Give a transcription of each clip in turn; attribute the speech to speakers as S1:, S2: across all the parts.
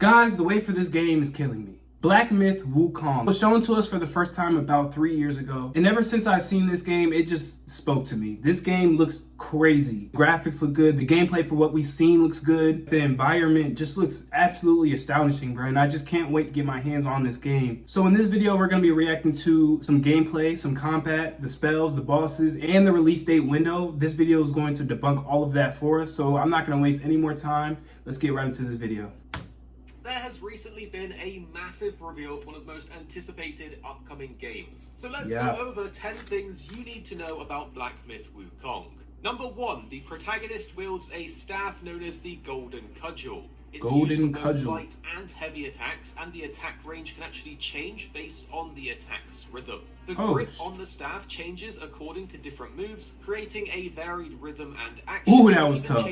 S1: Guys, the wait for this game is killing me. Black Myth Wukong was shown to us for the first time about 3 years ago. And ever since I've seen this game, it just spoke to me. This game looks crazy. Graphics look good. The gameplay for what we've seen looks good. The environment just looks absolutely astonishing, bro. And I just can't wait to get my hands on this game. So in this video, we're going to be reacting to some gameplay, some combat, the spells, the bosses, and the release date window. This video is going to debunk all of that for us. So I'm not going to waste any more time. Let's get right into this video.
S2: There has recently been a massive reveal for one of the most anticipated upcoming games. So let's go over 10 things you need to know about Black Myth Wukong. Number 1, the protagonist wields a staff known as the Golden Cudgel. It's used for both light and heavy attacks, and the attack range can actually change based on the attack's rhythm. The grip on the staff changes according to different moves, creating a varied rhythm and action.
S1: Ooh, that was tough.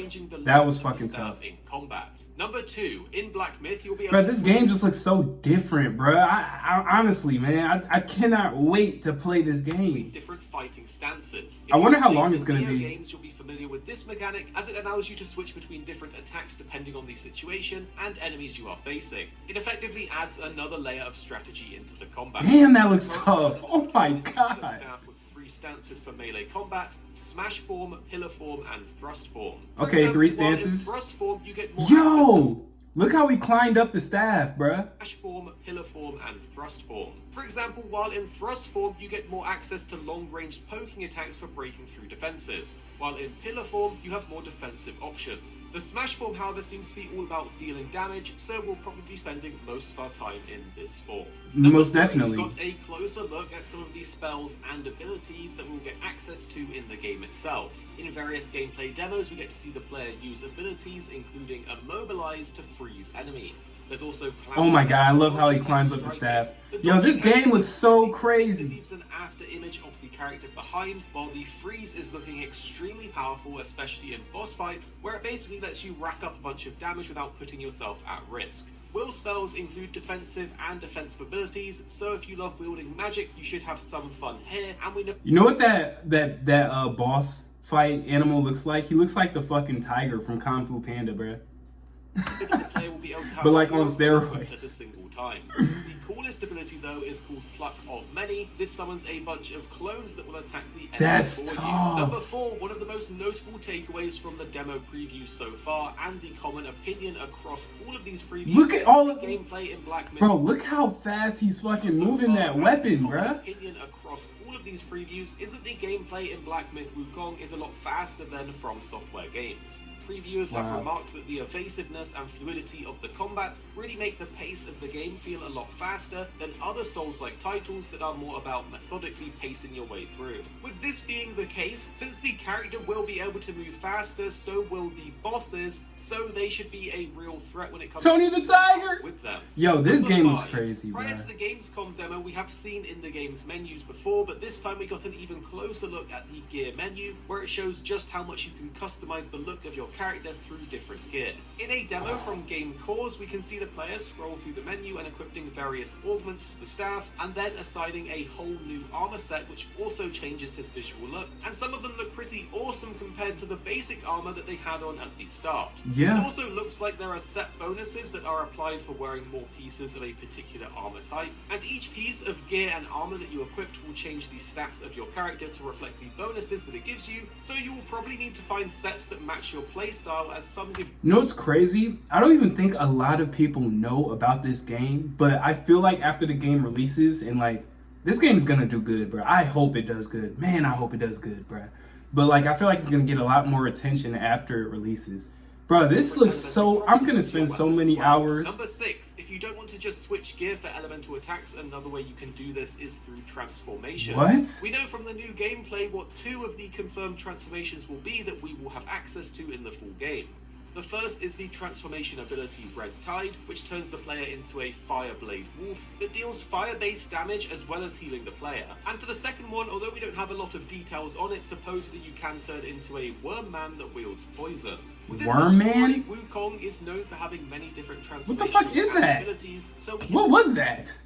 S1: That was fucking tough.
S2: In combat. Number 2, in Black Myth, you'll be able
S1: to... Bro, this game just looks so different, bro. I honestly, man, I cannot wait to play this game.
S2: Different fighting stances.
S1: I wonder how long it's going to be.
S2: Games, you'll be familiar with this mechanic, as it allows you to switch between different attacks depending on the situation and enemies you are facing. It effectively adds another layer of strategy into the combat.
S1: Damn, that looks tough. Oh my god.
S2: Staff with 3 stances for melee combat: smash form, pillar form, and thrust form.
S1: Okay, 3 stances.
S2: In thrust form, you get more
S1: Look how we climbed up the staff, bruh.
S2: Smash form, pillar form, and thrust form. For example, while in thrust form, you get more access to long-ranged poking attacks for breaking through defenses, while in pillar form, you have more defensive options. The smash form, however, seems to be all about dealing damage, so we'll probably be spending most of our time in this form.
S1: Most definitely.
S2: We've got a closer look at some of these spells and abilities that we'll get access to in the game itself. In various gameplay demos, we get to see the player use abilities, including Immobilize to freeze enemies. There's also...
S1: Oh my god, I love how he climbs up the staff. Yo, this game looks so crazy.
S2: It leaves an after image of the character behind, while the freeze is looking extremely powerful, especially in boss fights, where it basically lets you rack up a bunch of damage without putting yourself at risk. Will spells include defensive and offensive abilities, so if you love wielding magic, you should have some fun here. And we know...
S1: You know what that boss fight animal looks like? He looks like the fucking tiger from Kung Fu Panda, bruh.
S2: The player will be able to have
S1: but like on steroids.
S2: At a single time. The coolest ability though is called Pluck of Many. This summons a bunch of clones that will attack the enemy.
S1: That's tough.
S2: Number 4, one of the most notable takeaways from the demo previews so far, and the common opinion across all of these previews.
S1: Look at all of
S2: the gameplay in Black Myth.
S1: Bro, look how fast he's fucking moving that weapon, bruh.
S2: Opinion across all of these previews is that the gameplay in Black Myth Wukong is a lot faster than From Software games. Previewers have remarked that the evasiveness and fluidity of the combat really make the pace of the game feel a lot faster than other Souls-like titles that are more about methodically pacing your way through. With this being the case, since the character will be able to move faster, so will the bosses, so they should be a real threat when it comes
S1: Tony the Tiger
S2: with them.
S1: Yo, this game looks crazy, bro.
S2: Prior to the Gamescom demo, we have seen in the game's menus before, but this time we got an even closer look at the gear menu, where it shows just how much you can customize the look of your character through different gear. In a demo from Game Cores, we can see the player scroll through the menu and equipping various augments to the staff, and then assigning a whole new armor set, which also changes his visual look, and some of them look pretty awesome compared to the basic armor that they had on at the start.
S1: Yeah.
S2: It also looks like there are set bonuses that are applied for wearing more pieces of a particular armor type, and each piece of gear and armor that you equipped will change the stats of your character to reflect the bonuses that it gives you, so you will probably need to find sets that match your playstyle, as some give...
S1: You know what's crazy? I don't even think a lot of people know about this game, but I feel like after the game releases and like, this game is gonna do good, bro. I hope it does good. Man, I hope it does good, bro. But like, I feel like it's gonna get a lot more attention after it releases. Bro, this looks so... I'm gonna spend so many hours.
S2: Number 6, if you don't want to just switch gear for elemental attacks, another way you can do this is through transformations.
S1: What?
S2: We know from the new gameplay what 2 of the confirmed transformations will be that we will have access to in the full game. The first is the transformation ability Red Tide, which turns the player into a Fireblade Wolf that deals fire-based damage as well as healing the player. And for the second one, although we don't have a lot of details on it, supposedly you can turn into a Worm Man that wields poison.
S1: Worm Man?
S2: Wukong is known for having many different
S1: What the
S2: transformations
S1: fuck is that?
S2: abilities, so
S1: What was that?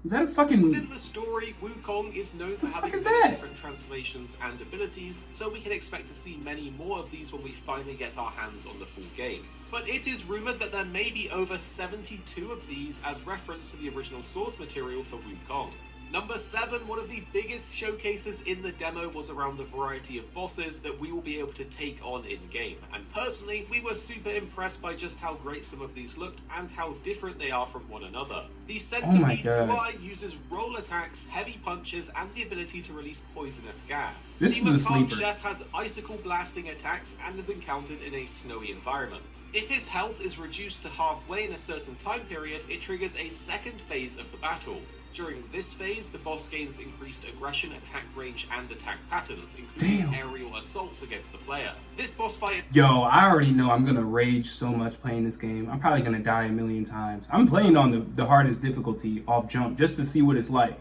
S1: Is that a fucking...
S2: Within the story, Wukong is known for having many different transformations and abilities, so we can expect to see many more of these when we finally get our hands on the full game. But it is rumoured that there may be over 72 of these as reference to the original source material for Wukong. Number 7, one of the biggest showcases in the demo was around the variety of bosses that we will be able to take on in-game. And personally, we were super impressed by just how great some of these looked and how different they are from one another. The Centipede UI uses roll attacks, heavy punches, and the ability to release poisonous gas.
S1: This
S2: the
S1: is a sleeper.
S2: Chef has icicle blasting attacks and is encountered in a snowy environment. If his health is reduced to halfway in a certain time period, it triggers a second phase of the battle. During this phase, the boss gains increased aggression, attack range, and attack patterns, including aerial assaults against the player. This boss fight...
S1: Yo, I already know I'm gonna rage so much playing this game. I'm probably gonna die a million times. I'm playing on the hardest difficulty off jump just to see what it's like.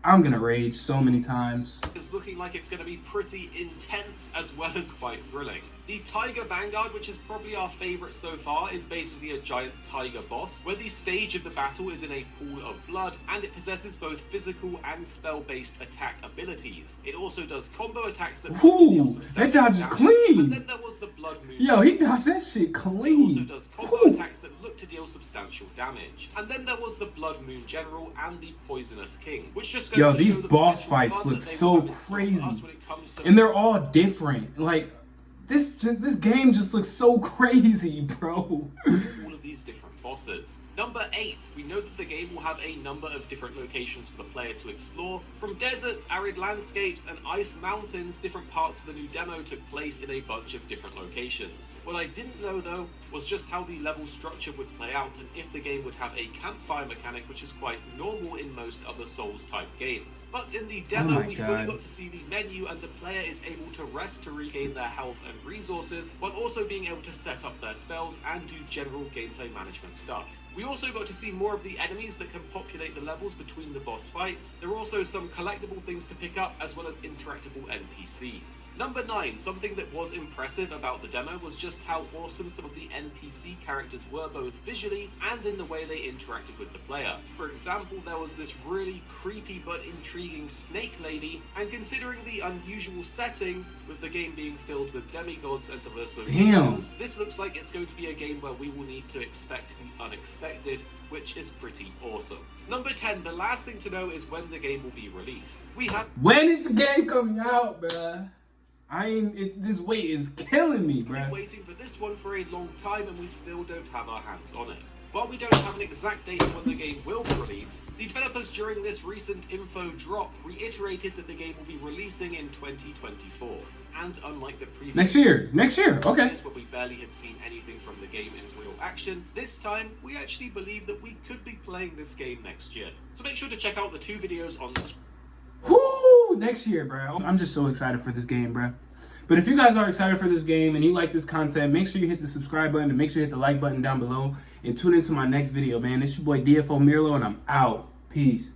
S1: I'm gonna rage so many times.
S2: It's looking like it's gonna be pretty intense as well as quite thrilling. The Tiger Vanguard, which is probably our favourite so far, is basically a giant tiger boss, where the stage of the battle is in a pool of blood, and it possesses both physical and spell-based attack abilities. It also does combo attacks that deal substantial
S1: that dodge is
S2: damage.
S1: clean!
S2: And then there was the Blood Moon.
S1: Yo, he dodged that shit clean!
S2: It also does combo attacks that look to deal substantial damage. And then there was the Blood Moon General and the Poisonous King, which just goes to
S1: these
S2: show the
S1: boss
S2: potential
S1: fights
S2: fun
S1: look
S2: that they
S1: so
S2: will have in store for
S1: crazy.
S2: us when it comes to...
S1: And they're all different. Like, this game just looks so crazy, bro.
S2: all of these different bosses. Number 8, we know that the game will have a number of different locations for the player to explore. From deserts, arid landscapes, and ice mountains, different parts of the new demo took place in a bunch of different locations. What I didn't know though was just how the level structure would play out and if the game would have a campfire mechanic, which is quite normal in most other Souls type games. But in the demo, we fully got to see the menu and the player is able to rest to regain their health and resources, while also being able to set up their spells and do general gameplay management stuff. We also got to see more of the enemies that can populate the levels between the boss fights. There are also some collectible things to pick up as well as interactable NPCs. Number 9, something that was impressive about the demo was just how awesome some of the NPC characters were both visually and in the way they interacted with the player. For example, there was this really creepy but intriguing snake lady, and considering the unusual setting, with the game being filled with demigods and diverse locations, this looks like it's going to be a game where we will need to expect the unexpected, which is pretty awesome. Number 10, the last thing to know is when the game will be released.
S1: When is the game coming out, bruh? This wait is killing me, bruh.
S2: We've been waiting for this one for a long time and we still don't have our hands on it. While we don't have an exact date when the game will be released, the developers during this recent info drop reiterated that the game will be releasing in 2024. And unlike the previous
S1: next year, okay.
S2: Where we barely had seen anything from the game in real action, this time we actually believe that we could be playing this game next year. So make sure to check out the 2 videos on the screen.
S1: Whoo! Next year, bro. I'm just so excited for this game, bro. But if you guys are excited for this game and you like this content, make sure you hit the subscribe button and make sure you hit the like button down below and tune into my next video, man. It's your boy DFO Mirlo and I'm out. Peace.